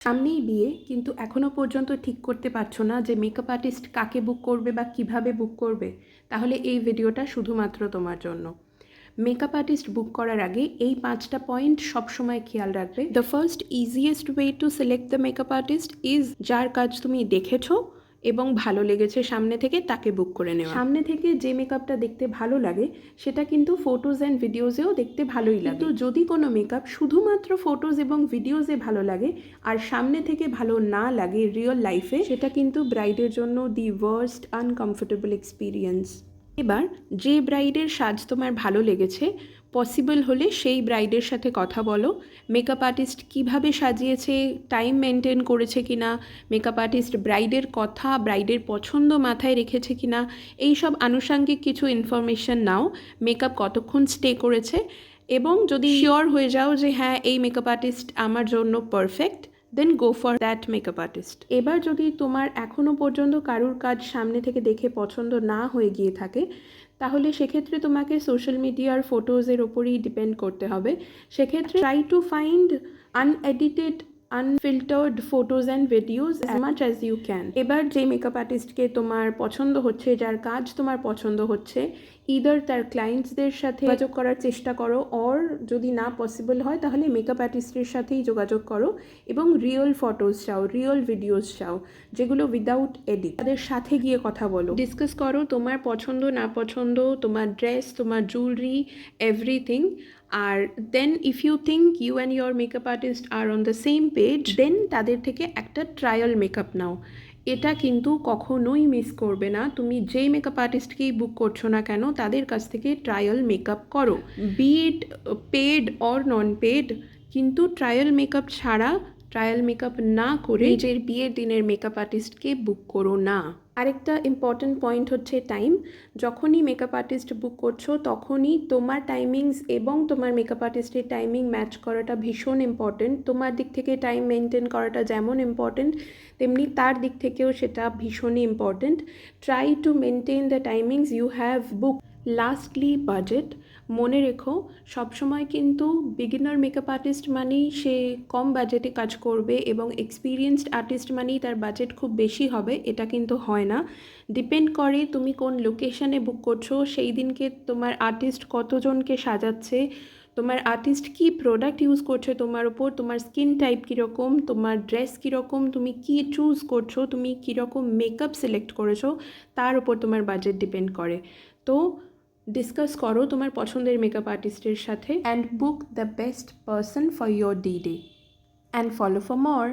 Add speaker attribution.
Speaker 1: সামনেই বিয়ে, কিন্তু এখনও পর্যন্ত ঠিক করতে পারছো না যে মেকআপ আর্টিস্ট কাকে বুক করবে বা কিভাবে বুক করবে, তাহলে এই ভিডিওটা শুধুমাত্র তোমার জন্য। মেকআপ আর্টিস্ট বুক করার আগে এই 5টা পয়েন্ট সবসময় খেয়াল রাখবে। The first easiest way to select the makeup artist is যার কাজ তুমি দেখেছো এবং ভালো লেগেছে সামনে থেকে তাকে বুক করে নেওয়া। সামনে থেকে যে মেকআপটা দেখতে ভালো লাগে সেটা কিন্তু ফটোজ অ্যান্ড ভিডিওজেও দেখতে ভালোই লাগে, কিন্তু যদি কোনো মেকআপ শুধুমাত্র ফটোজ এবং ভিডিওজে ভালো লাগে আর সামনে থেকে ভালো না লাগে রিয়েল লাইফে, সেটা কিন্তু ব্রাইডের জন্য দি ওয়ার্স্ট আনকমফোর্টেবল এক্সপিরিয়েন্স। এবার যে ব্রাইডের সাজ তোমার ভালো লেগেছে, পসিবল হলে সেই ব্রাইডের সাথে কথা বলো। মেকআপ আর্টিস্ট কীভাবে সাজিয়েছে, টাইম মেনটেন করেছে কিনা, মেকআপ আর্টিস্ট ব্রাইডের কথা, ব্রাইডের পছন্দ মাথায় রেখেছে কিনা, এই সব আনুষাঙ্গিক কিছু ইনফরমেশন নাও। মেকআপ কতক্ষণ স্টে করেছে, এবং যদি শিওর হয়ে যাও যে হ্যাঁ এই মেকআপ আর্টিস্ট আমার জন্য perfect, then go for that makeup artist. এবার যদি তোমার এখনও পর্যন্ত কারুর কাজ সামনে থেকে দেখে পছন্দ না হয়ে গিয়ে থাকে, তাহলে সেক্ষেত্রে তোমাকে সোশ্যাল মিডিয়ার ফটোজের ওপরেই ডিপেন্ড করতে হবে। সেক্ষেত্রে try to find unedited unfiltered photos and videos as much as you can. এবার যে মেকআপ আর্টিস্টকে তোমার পছন্দ হচ্ছে, যার কাজ তোমার পছন্দ হচ্ছে, ইদার তার ক্লায়েন্টসদের সাথে যোগাযোগ করার চেষ্টা করো, অর যদি না পসিবল হয় তাহলে মেকআপ আর্টিস্টের সাথেই যোগাযোগ করো এবং রিয়েল ফটোজ চাও, রিয়েল ভিডিওস চাও, যেগুলো উইদাউট এডিট। তাদের সাথে গিয়ে কথা বলো, ডিসকাস করো তোমার পছন্দ না পছন্দ, তোমার ড্রেস, তোমার জুয়েলারি, এভরিথিং। আর then if you think you and your makeup artist are on the same page, then তাদের থেকে একটা ট্রায়াল মেকআপ নাও। এটা কিন্তু কখনোই মিস করবে না। তুমি যেই মেকআপ আর্টিস্টকেই বুক করছো না কেন, তাদের কাছ থেকে ট্রায়াল মেকআপ করো, be it paid or non paid. কিন্তু ট্রায়াল মেকআপ ছাড়া, ট্রায়াল মেকআপ না করে নিজের বিয়ের দিনের মেকআপ আর্টিস্টকে বুক করো না। আরেকটা ইম্পর্ট্যান্ট পয়েন্ট হচ্ছে টাইম। যখনই মেকআপ আর্টিস্ট বুক করছো তখনই তোমার টাইমিংস এবং তোমার মেকআপ আর্টিস্টের টাইমিং ম্যাচ করাটা ভীষণ ইম্পর্টেন্ট। তোমার দিক থেকে টাইম মেনটেন করাটা যেমন ইম্পর্টেন্ট, তেমনি তার দিক থেকেও সেটা ভীষণই important. Try to maintain the timings you have book. Lastly budget. মনে রেখো, সবসময় কিন্তু বিগিনার মেকআপ আর্টিস্ট মানেই সে কম বাজেটে কাজ করবে এবং এক্সপিরিয়েন্সড আর্টিস্ট মানেই তার বাজেট খুব বেশি হবে, এটা কিন্তু হয় না। ডিপেন্ড করে তুমি কোন লোকেশানে বুক করছো, সেই দিনকে তোমার আর্টিস্ট কতজনকে সাজাচ্ছে, তোমার আর্টিস্ট কী প্রোডাক্ট ইউজ করছে তোমার ওপর, তোমার স্কিন টাইপ কীরকম, তোমার ড্রেস কীরকম, তুমি কী চুজ করছো, তুমি কীরকম মেকআপ সিলেক্ট করেছো, তার উপর তোমার বাজেট ডিপেন্ড করে। তো ডিসকাস করো তোমার পছন্দের মেকআপ আর্টিস্টের সাথে and book the best person for your day and follow for more.